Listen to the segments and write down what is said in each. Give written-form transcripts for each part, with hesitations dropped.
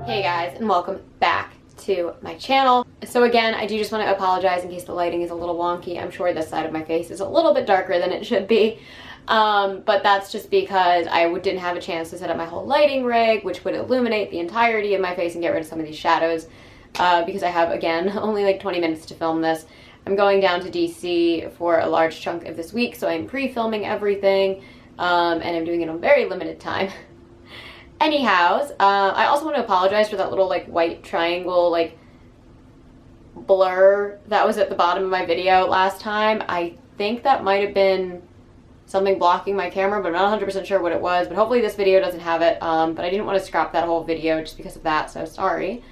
Hey guys, and welcome back to my channel. So again, I do just want to apologize in case the lighting is a little wonky. I'm sure this side of my face is a little bit darker than it should be. But that's just because I didn't have a chance to set up my whole lighting rig, which would illuminate the entirety of my face and get rid of some of these shadows. Because I have, again, only like 20 minutes to film this. I'm going down to DC for a large chunk of this week, so I'm pre-filming everything, and I'm doing it on very limited time. Anyhows, I also want to apologize for that little like white triangle like blur that was at the bottom of my video last time. I think that might have been something blocking my camera, but I'm not 100% sure what it was. But hopefully this video doesn't have it. But I didn't want to scrap that whole video just because of that, so sorry.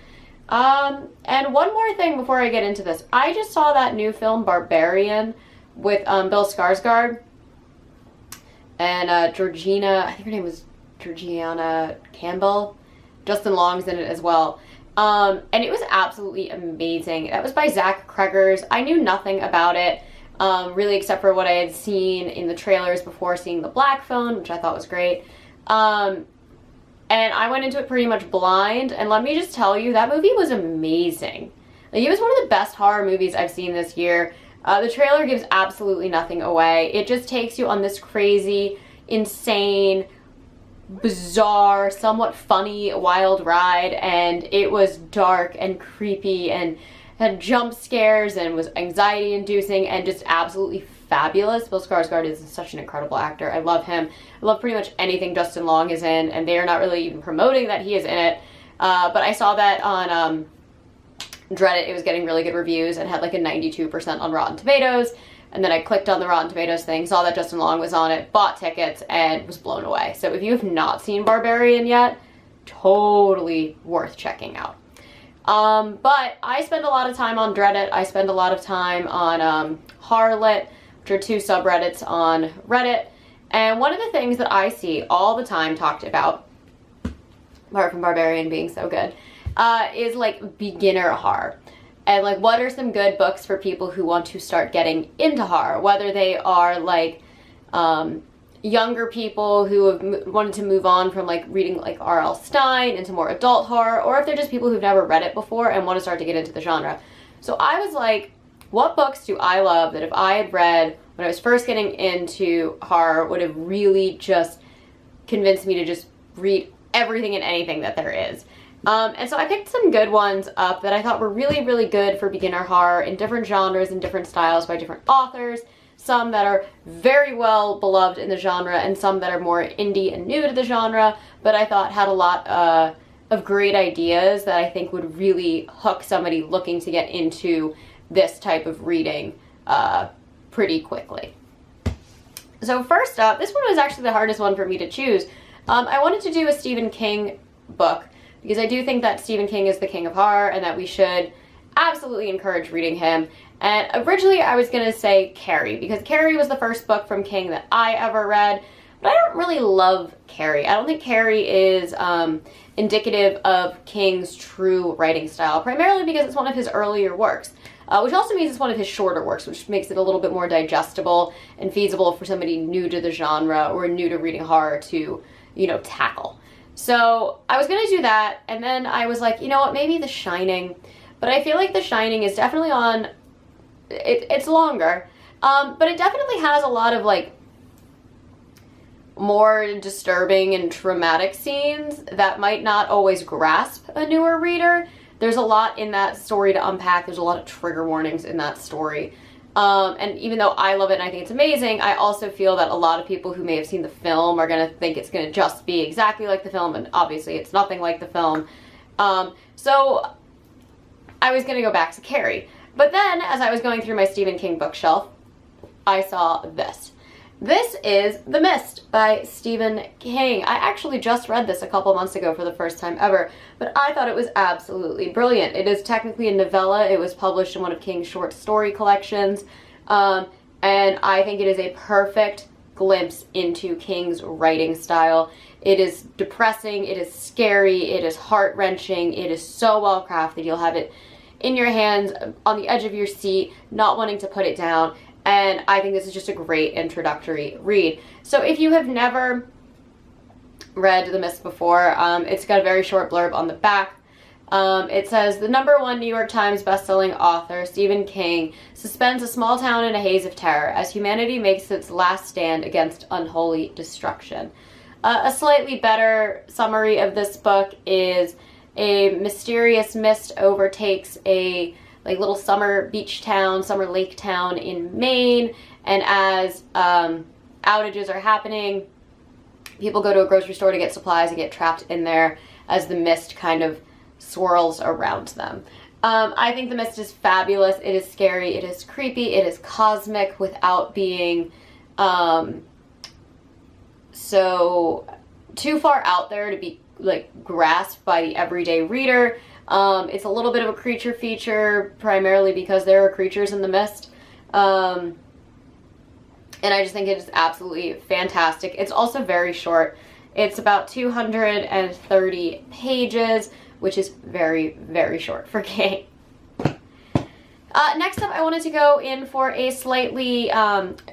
And one more thing before I get into this. I just saw that new film Barbarian with Bill Skarsgård and Georgina, I think her name was Georgiana Campbell. Justin Long's in it as well. And it was absolutely amazing. That was by Zach Cregger's. I knew nothing about it, really, except for what I had seen in the trailers before seeing The Black Phone, which I thought was great. And I went into it pretty much blind, and let me just tell you, that movie was amazing. Like, it was one of the best horror movies I've seen this year. The trailer gives absolutely nothing away. It just takes you on this crazy, insane, bizarre, somewhat funny, wild ride, and it was dark and creepy and had jump scares and was anxiety inducing and just absolutely fabulous. Bill Skarsgård is such an incredible actor. I love him. I love pretty much anything Justin Long is in, and they are not really even promoting that he is in it. But I saw that on Reddit. It was getting really good reviews and had like a 92% on Rotten Tomatoes. And then I clicked on the Rotten Tomatoes thing, saw that Justin Long was on it, bought tickets, and was blown away. So if you have not seen Barbarian yet, totally worth checking out. But I spend a lot of time on Reddit. I spend a lot of time on Harlot, which are two subreddits on Reddit. And one of the things that I see all the time talked about, apart from Barbarian being so good, is like beginner horror. And like, what are some good books for people who want to start getting into horror? Whether they are like younger people who have wanted to move on from like reading like R.L. Stine into more adult horror, or if they're just people who've never read it before and want to start to get into the genre. So I was like, what books do I love that if I had read when I was first getting into horror would have really just convinced me to just read everything and anything that there is? And so I picked some good ones up that I thought were really, really good for beginner horror in different genres and different styles by different authors. Some that are very well beloved in the genre and some that are more indie and new to the genre, but I thought had a lot of great ideas that I think would really hook somebody looking to get into this type of reading pretty quickly. So first up, this one was actually the hardest one for me to choose. I wanted to do a Stephen King book, because I do think that Stephen King is the king of horror and that we should absolutely encourage reading him. And originally I was going to say Carrie, because Carrie was the first book from King that I ever read, but I don't really love Carrie. I don't think Carrie is indicative of King's true writing style, primarily because it's one of his earlier works, which also means it's one of his shorter works, which makes it a little bit more digestible and feasible for somebody new to the genre or new to reading horror to, you know, tackle. So I was going to do that, and then I was like, you know what, maybe The Shining. But I feel like The Shining is definitely on, it's longer, but it definitely has a lot of like more disturbing and traumatic scenes that might not always grasp a newer reader. There's a lot in that story to unpack. There's a lot of trigger warnings in that story. And even though I love it and I think it's amazing, I also feel that a lot of people who may have seen the film are going to think it's going to just be exactly like the film, and obviously it's nothing like the film. So I was going to go back to Carrie. But then, as I was going through my Stephen King bookshelf, I saw this. This is The Mist by Stephen King. I actually just read this a couple months ago for the first time ever, but I thought it was absolutely brilliant. It is technically a novella. It was published in one of King's short story collections, and I think it is a perfect glimpse into King's writing style. It is depressing, it is scary, it is heart-wrenching, it is so well crafted. You'll have it in your hands, on the edge of your seat, not wanting to put it down. And I think this is just a great introductory read. So if you have never read The Mist before, it's got a very short blurb on the back. It says, the #1 New York Times bestselling author, Stephen King, suspends a small town in a haze of terror as humanity makes its last stand against unholy destruction. A slightly better summary of this book is a mysterious mist overtakes a little summer beach town, summer lake town in Maine, and as outages are happening, people go to a grocery store to get supplies and get trapped in there as the mist kind of swirls around them. I think the mist is fabulous. It is scary. It is creepy. It is cosmic without being so too far out there to be grasped by the everyday reader. It's a little bit of a creature feature, primarily because there are creatures in the mist. And I just think it is absolutely fantastic. It's also very short. It's about 230 pages, which is very, very short for King. Next up, I wanted to go in for a slightly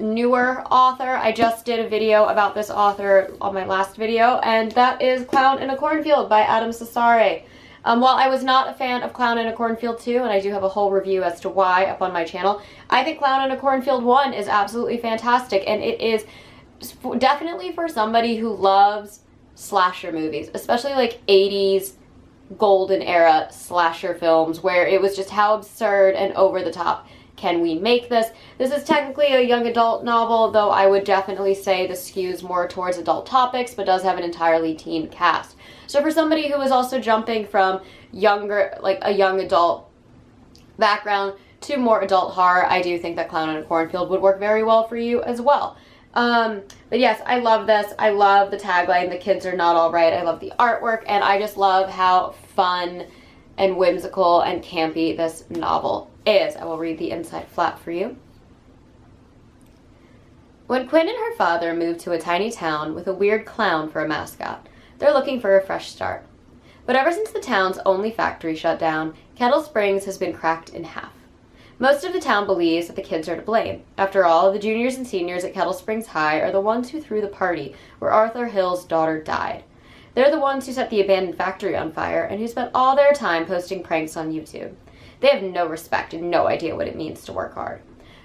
newer author. I just did a video about this author on my last video, and that is Clown in a Cornfield by Adam Cesare. While I was not a fan of Clown in a Cornfield 2, and I do have a whole review as to why up on my channel, I think Clown in a Cornfield 1 is absolutely fantastic, and it is definitely for somebody who loves slasher movies, especially 80s golden era slasher films where it was just how absurd and over the top can we make this. This is technically a young adult novel, though I would definitely say this skews more towards adult topics, but does have an entirely teen cast. So for somebody who is also jumping from younger, a young adult background to more adult horror, I do think that Clown in a Cornfield would work very well for you as well. But yes, I love this. I love the tagline, "The kids are not all right." I love the artwork, and I just love how fun and whimsical and campy this novel is. I will read the inside flap for you. When Quinn and her father moved to a tiny town with a weird clown for a mascot, they're looking for a fresh start. But ever since the town's only factory shut down, Kettle Springs has been cracked in half. Most of the town believes that the kids are to blame. After all, the juniors and seniors at Kettle Springs High are the ones who threw the party where Arthur Hill's daughter died. They're the ones who set the abandoned factory on fire and who spent all their time posting pranks on YouTube. They have no respect and no idea what it means to work hard.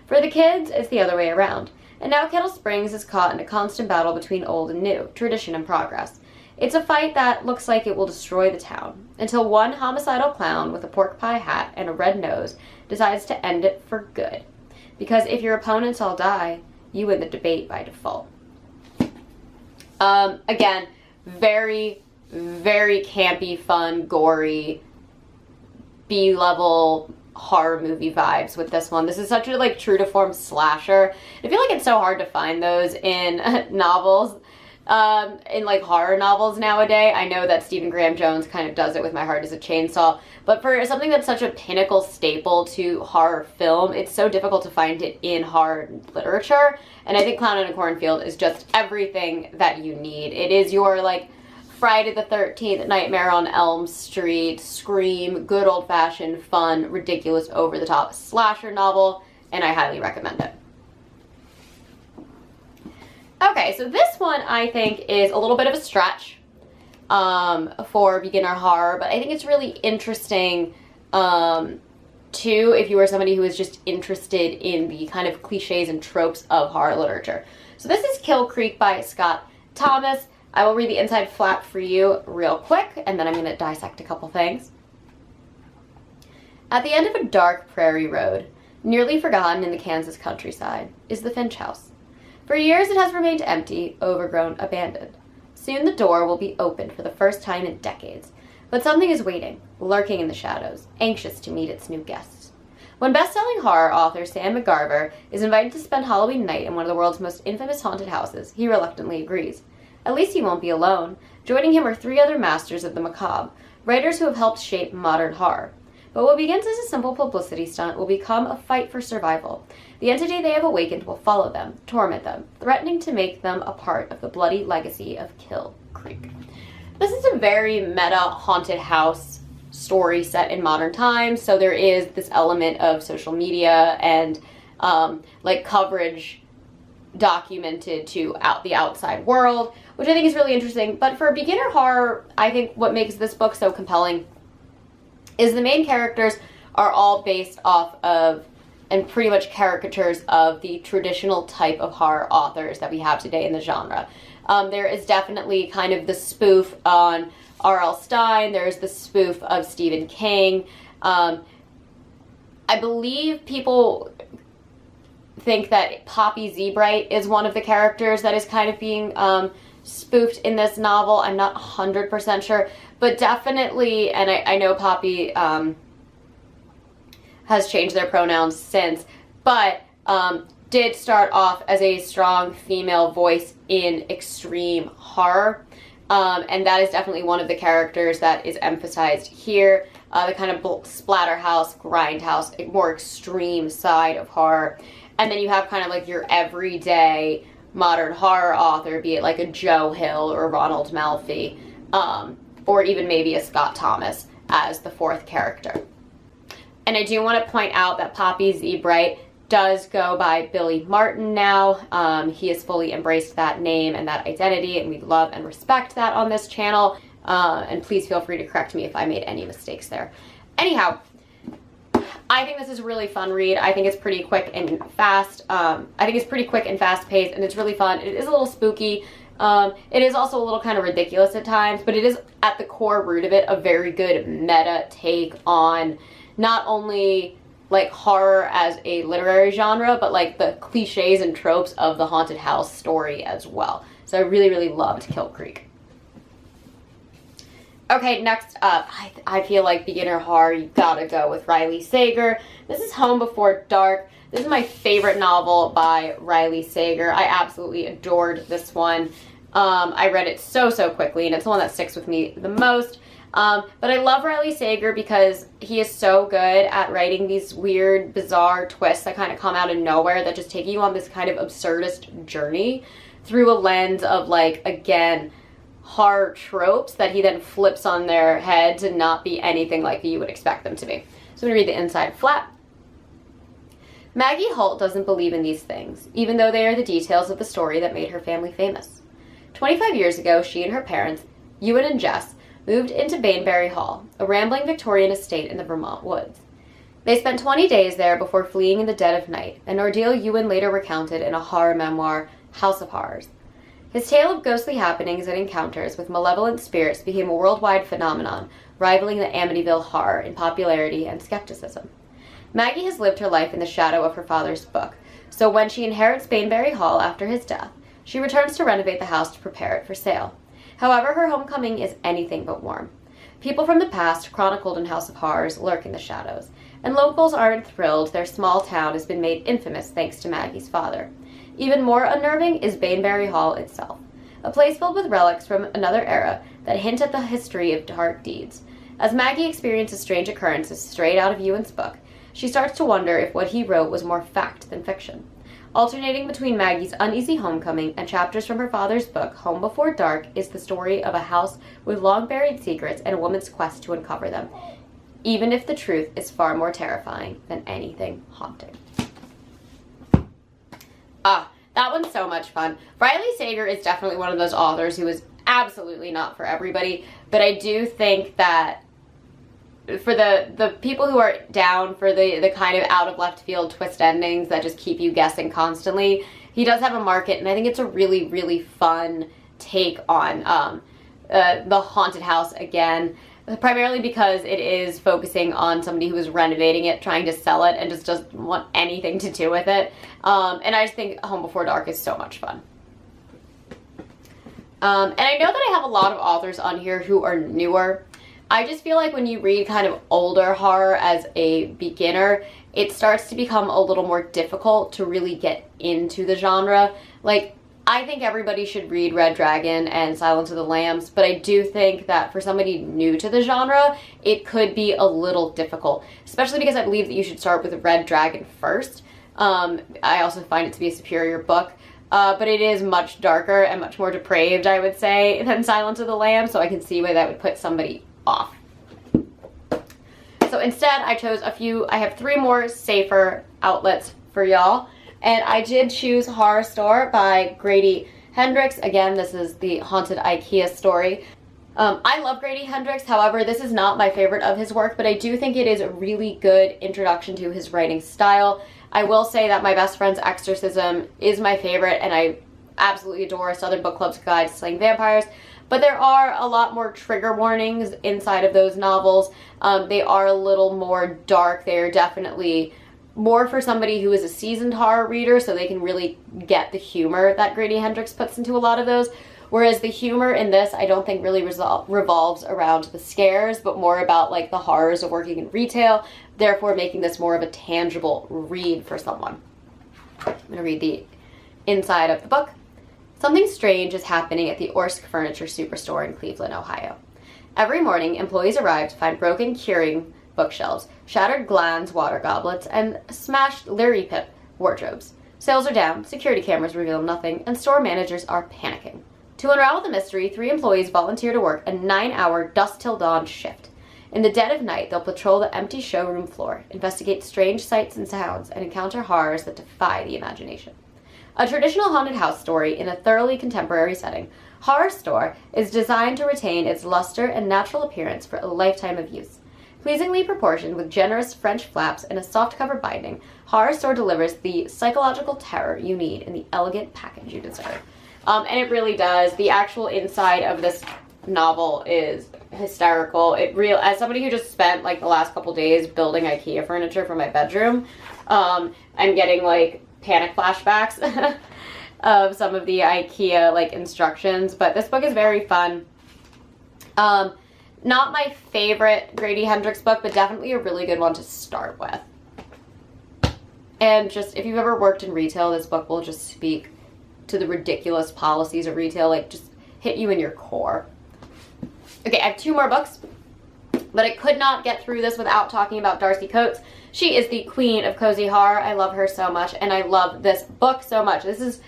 For the kids, it's the other way around. And now Kettle Springs is caught in a constant battle between old and new, tradition and progress. It's a fight that looks like it will destroy the town, until one homicidal clown with a pork pie hat and a red nose decides to end it for good. Because if your opponents all die, you win the debate by default. Again, very, very campy, fun, gory, B-level horror movie vibes with this one. This is such a true to form slasher. I feel like it's so hard to find those in novels. In horror novels nowadays. I know that Stephen Graham Jones kind of does it with My Heart is a Chainsaw, but for something that's such a pinnacle staple to horror film, it's so difficult to find it in horror literature, and I think Clown in a Cornfield is just everything that you need. It is your Friday the 13th, Nightmare on Elm Street, Scream, good old-fashioned, fun, ridiculous, over-the-top slasher novel, and I highly recommend it. Okay, so this one I think is a little bit of a stretch for beginner horror, but I think it's really interesting too if you are somebody who is just interested in the kind of cliches and tropes of horror literature. So this is Kill Creek by Scott Thomas. I will read the inside flap for you real quick, and then I'm going to dissect a couple things. At the end of a dark prairie road, nearly forgotten in the Kansas countryside, is the Finch house. For years it has remained empty, overgrown, abandoned. Soon the door will be opened for the first time in decades, but something is waiting, lurking in the shadows, anxious to meet its new guests. When best-selling horror author Sam McGarver is invited to spend Halloween night in one of the world's most infamous haunted houses, he reluctantly agrees. At least he won't be alone. Joining him are 3 other masters of the macabre, writers who have helped shape modern horror. But what begins as a simple publicity stunt will become a fight for survival. The entity they have awakened will follow them, torment them, threatening to make them a part of the bloody legacy of Kill Creek. This is a very meta haunted house story set in modern times, so there is this element of social media and coverage documented to the outside world, which I think is really interesting. But for beginner horror, I think what makes this book so compelling is the main characters are all based off of and pretty much caricatures of the traditional type of horror authors that we have today in the genre. There is definitely kind of the spoof on R.L. Stine. There's the spoof of Stephen King. I believe people think that Poppy Zebright is one of the characters that is kind of being spoofed in this novel. I'm not 100% sure, but definitely, and I know Poppy has changed their pronouns since, but did start off as a strong female voice in extreme horror. And that is definitely one of the characters that is emphasized here. The kind of splatterhouse, grindhouse, more extreme side of horror. And then you have kind of like your everyday modern horror author, be it like a Joe Hill or Ronald Malfi, or even maybe a Scott Thomas as the fourth character. And I do want to point out that Poppy Zebright does go by Billy Martin now. He has fully embraced that name and that identity, and we love and respect that on this channel. And please feel free to correct me if I made any mistakes there. Anyhow, I think this is a really fun read. I think it's pretty quick and fast. I think it's pretty quick and fast paced, and it's really fun. It is a little spooky. It is also a little kind of ridiculous at times, but it is at the core root of it a very good meta take on not only like horror as a literary genre, but like the cliches and tropes of the haunted house story as well. So I really, really loved Kill Creek. Okay, next up, I feel like beginner horror, you gotta go with Riley Sager. This is Home Before Dark. This is my favorite novel by Riley Sager. I absolutely adored this one. I read it so quickly, and it's the one that sticks with me the most. But I love Riley Sager because he is so good at writing these weird, bizarre twists that kind of come out of nowhere that just take you on this kind of absurdist journey through a lens of, like, again, horror tropes that he then flips on their head to not be anything like you would expect them to be. So I'm going to read the inside flap. Maggie Holt doesn't believe in these things, even though they are the details of the story that made her family famous. 25 years ago, she and her parents, Ewan and Jess, moved into Bainbury Hall, a rambling Victorian estate in the Vermont woods. They spent 20 days there before fleeing in the dead of night, an ordeal Ewan later recounted in a horror memoir, House of Horrors. His tale of ghostly happenings and encounters with malevolent spirits became a worldwide phenomenon, rivaling the Amityville Horror in popularity and skepticism. Maggie has lived her life in the shadow of her father's book, so when she inherits Bainbury Hall after his death, she returns to renovate the house to prepare it for sale. However, her homecoming is anything but warm. People from the past, chronicled in House of Horrors, lurk in the shadows, and locals aren't thrilled their small town has been made infamous thanks to Maggie's father. Even more unnerving is Bainbury Hall itself, a place filled with relics from another era that hint at the history of dark deeds. As Maggie experiences strange occurrences straight out of Ewan's book, she starts to wonder if what he wrote was more fact than fiction. Alternating between Maggie's uneasy homecoming and chapters from her father's book, Home Before Dark, is the story of a house with long-buried secrets and a woman's quest to uncover them, even if the truth is far more terrifying than anything haunting. That one's so much fun. Riley Sager is definitely one of those authors who is absolutely not for everybody, but I do think that for the people who are down for the kind of out of left field twist endings that just keep you guessing constantly, he does have a market, and I think it's a really, really fun take on the haunted house again, primarily because it is focusing on somebody who is renovating it, trying to sell it, and just doesn't want anything to do with it. And I just think Home Before Dark is so much fun. And I know that I have a lot of authors on here who are newer. I just feel like when you read kind of older horror as a beginner, it starts to become a little more difficult to really get into the genre. Like, I think everybody should read Red Dragon and Silence of the Lambs, but I do think that for somebody new to the genre, it could be a little difficult, especially because I believe that you should start with Red Dragon first. I also find it to be a superior book, but it is much darker and much more depraved, I would say, than Silence of the Lambs, so I can see why that would put somebody off. So instead, I chose I have 3 more safer outlets for y'all. And I did choose Horror Store by Grady Hendrix. Again, this is the haunted IKEA story. I love Grady Hendrix, however, this is not my favorite of his work, but I do think it is a really good introduction to his writing style. I will say that My Best Friend's Exorcism is my favorite, and I absolutely adore Southern Book Club's Guide to Slaying Vampires, but there are a lot more trigger warnings inside of those novels. They are a little more dark. They are definitely more for somebody who is a seasoned horror reader, so they can really get the humor that Grady Hendrix puts into a lot of those. Whereas the humor in this, I don't think really revolves around the scares, but more about like the horrors of working in retail, therefore making this more of a tangible read for someone. I'm going to read the inside of the book. Something strange is happening at the Orsk Furniture Superstore in Cleveland, Ohio. Every morning, employees arrive to find broken curing bookshelves, shattered Glan's water goblets, and smashed Larry Pip wardrobes. Sales are down, security cameras reveal nothing, and store managers are panicking. To unravel the mystery, 3 employees volunteer to work a 9-hour dusk-till-dawn shift. In the dead of night, they'll patrol the empty showroom floor, investigate strange sights and sounds, and encounter horrors that defy the imagination. A traditional haunted house story in a thoroughly contemporary setting, Horror Store is designed to retain its luster and natural appearance for a lifetime of use. Pleasingly proportioned with generous French flaps and a softcover binding, Horror Store delivers the psychological terror you need in the elegant package you deserve. And it really does. The actual inside of this novel is hysterical. As somebody who just spent like the last couple days building IKEA furniture for my bedroom, I'm getting like panic flashbacks of some of the IKEA like instructions, but this book is very fun. Not my favorite Grady Hendrix book, but definitely a really good one to start with. And just if you've ever worked in retail, this book will just speak to the ridiculous policies of retail, like just hit you in your core. Okay, I have 2 more books, but I could not get through this without talking about Darcy Coates. She is the queen of cozy horror. I love her so much, and I love this book so much. This is,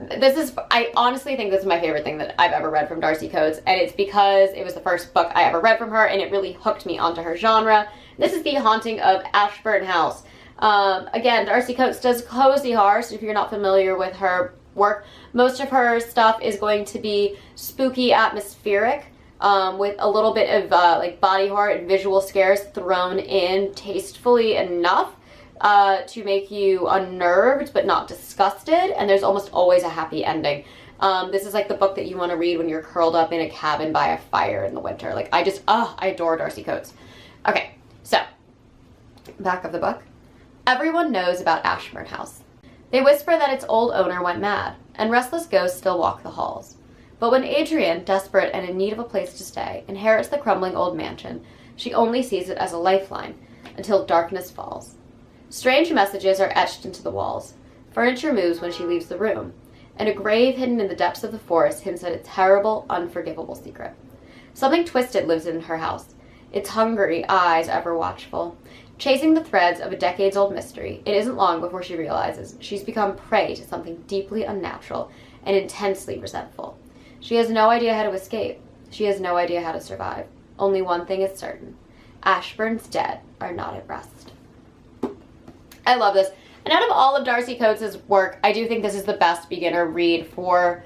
I honestly think this is my favorite thing that I've ever read from Darcy Coates, and it's because it was the first book I ever read from her, and it really hooked me onto her genre. This is The Haunting of Ashburn House. Again, Darcy Coates does cozy horror, so if you're not familiar with her work, most of her stuff is going to be spooky, atmospheric, with a little bit of like body horror and visual scares thrown in tastefully enough to make you unnerved but not disgusted, and there's almost always a happy ending. This is like the book that you want to read when you're curled up in a cabin by a fire in the winter. Like, I adore Darcy Coates. Okay, so, back of the book. Everyone knows about Ashburn House. They whisper that its old owner went mad, and restless ghosts still walk the halls. But when Adrienne, desperate and in need of a place to stay, inherits the crumbling old mansion, she only sees it as a lifeline, until darkness falls. Strange messages are etched into the walls. Furniture moves when she leaves the room, and a grave hidden in the depths of the forest hints at a terrible, unforgivable secret. Something twisted lives in her house, its hungry eyes ever watchful. Chasing the threads of a decades-old mystery, it isn't long before she realizes she's become prey to something deeply unnatural and intensely resentful. She has no idea how to escape. She has no idea how to survive. Only one thing is certain. Ashburn's dead are not at rest. I love this. And out of all of Darcy Coates' work, I do think this is the best beginner read for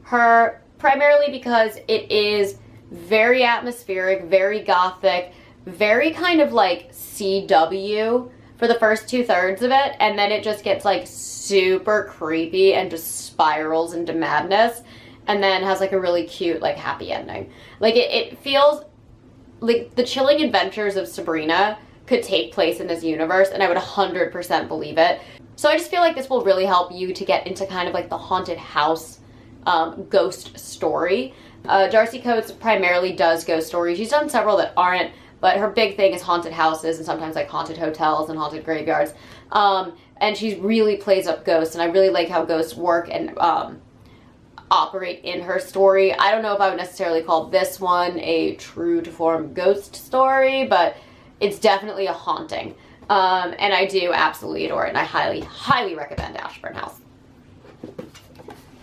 her, primarily because it is very atmospheric, very gothic, very kind of like CW for the first 2/3 of it, and then it just gets like super creepy and just spirals into madness, and then has like a really cute like happy ending. Like it feels like the chilling adventures of Sabrina could take place in this universe, and I would 100% believe it. So I just feel like this will really help you to get into kind of like the haunted house ghost story. Darcy Coates primarily does ghost stories. She's done several that aren't, but her big thing is haunted houses and sometimes like haunted hotels and haunted graveyards. And she really plays up ghosts, and I really like how ghosts work and operate in her story. I don't know if I would necessarily call this one a true to form ghost story, but it's definitely a haunting. And I do absolutely adore it, and I highly, highly recommend Ashburn House.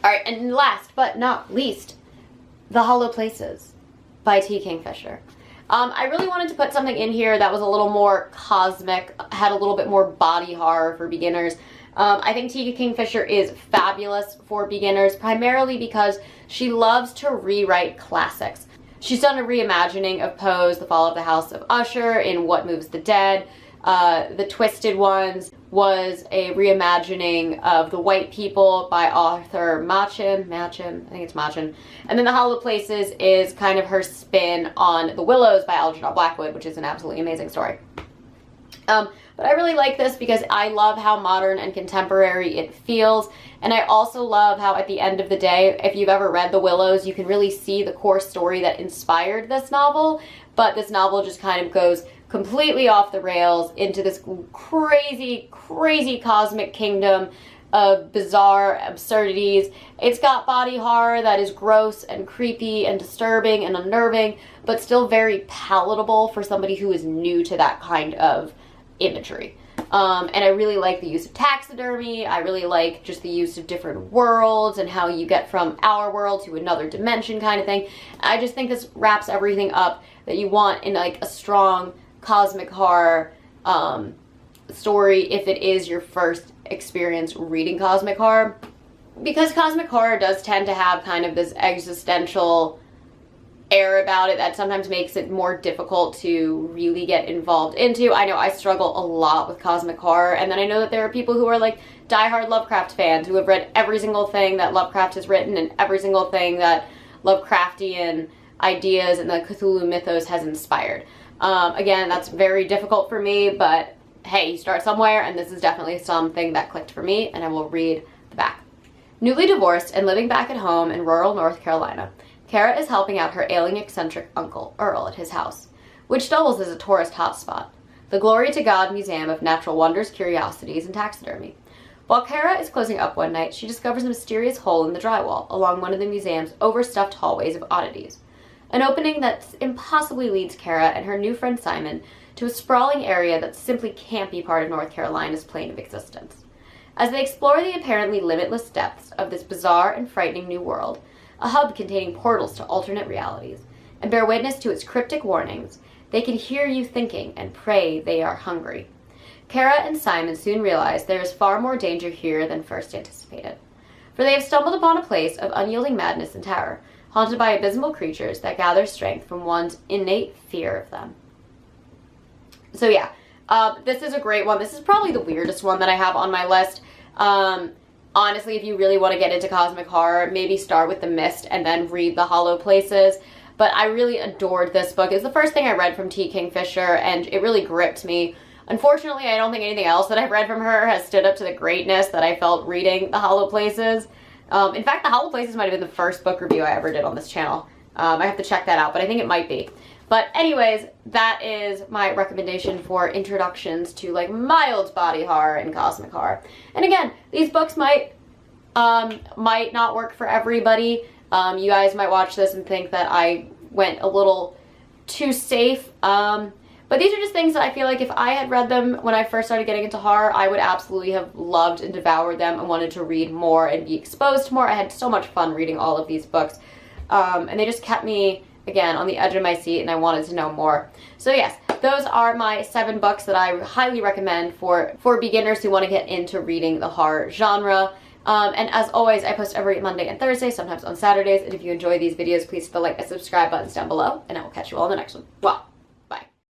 Alright, and last but not least, The Hollow Places by T. Kingfisher. I really wanted to put something in here that was a little more cosmic, had a little bit more body horror for beginners. I think Tika Kingfisher is fabulous for beginners, primarily because she loves to rewrite classics. She's done a reimagining of Poe's The Fall of the House of Usher in What Moves the Dead. The Twisted Ones was a reimagining of The White People by Arthur Machen, I think it's Machen. And then The Hollow Places is kind of her spin on The Willows by Algernon Blackwood, which is an absolutely amazing story. But I really like this because I love how modern and contemporary it feels. And I also love how at the end of the day, if you've ever read The Willows, you can really see the core story that inspired this novel. But this novel just kind of goes completely off the rails into this crazy, crazy cosmic kingdom of bizarre absurdities. It's got body horror that is gross and creepy and disturbing and unnerving, but still very palatable for somebody who is new to that kind of imagery. And I really like the use of taxidermy. I really like just the use of different worlds and how you get from our world to another dimension kind of thing. I just think this wraps everything up that you want in like a strong cosmic horror story if it is your first experience reading cosmic horror. Because cosmic horror does tend to have kind of this existential air about it that sometimes makes it more difficult to really get involved into. I know I struggle a lot with cosmic horror, and then I know that there are people who are like diehard Lovecraft fans who have read every single thing that Lovecraft has written and every single thing that Lovecraftian ideas and the Cthulhu mythos has inspired. Again, that's very difficult for me, but hey, you start somewhere, and this is definitely something that clicked for me, and I will read the back. Newly divorced and living back at home in rural North Carolina, Kara is helping out her ailing eccentric uncle, Earl, at his house, which doubles as a tourist hotspot, the Glory to God Museum of Natural Wonders, Curiosities, and Taxidermy. While Kara is closing up one night, she discovers a mysterious hole in the drywall along one of the museum's overstuffed hallways of oddities, an opening that impossibly leads Kara and her new friend Simon to a sprawling area that simply can't be part of North Carolina's plane of existence. As they explore the apparently limitless depths of this bizarre and frightening new world, a hub containing portals to alternate realities, and bear witness to its cryptic warnings, they can hear you thinking and pray they are hungry. Kara and Simon soon realize there is far more danger here than first anticipated, for they have stumbled upon a place of unyielding madness and terror, haunted by abysmal creatures that gather strength from one's innate fear of them. So yeah, this is a great one. This is probably the weirdest one that I have on my list. Honestly, if you really want to get into cosmic horror, maybe start with The Mist and then read The Hollow Places. But I really adored this book. It was the first thing I read from T. Kingfisher, and it really gripped me. Unfortunately, I don't think anything else that I've read from her has stood up to the greatness that I felt reading The Hollow Places. In fact, The Hollow Places might have been the first book review I ever did on this channel. I have to check that out, but I think it might be. But anyways, that is my recommendation for introductions to like mild body horror and cosmic horror. And again, these books might not work for everybody. You guys might watch this and think that I went a little too safe. But these are just things that I feel like if I had read them when I first started getting into horror, I would absolutely have loved and devoured them and wanted to read more and be exposed to more. I had so much fun reading all of these books. And they just kept me, again, on the edge of my seat, and I wanted to know more. So yes, those are my 7 books that I highly recommend for beginners who want to get into reading the horror genre. And as always, I post every Monday and Thursday, sometimes on Saturdays. And if you enjoy these videos, please hit the like and subscribe buttons down below, and I will catch you all in the next one. Wow.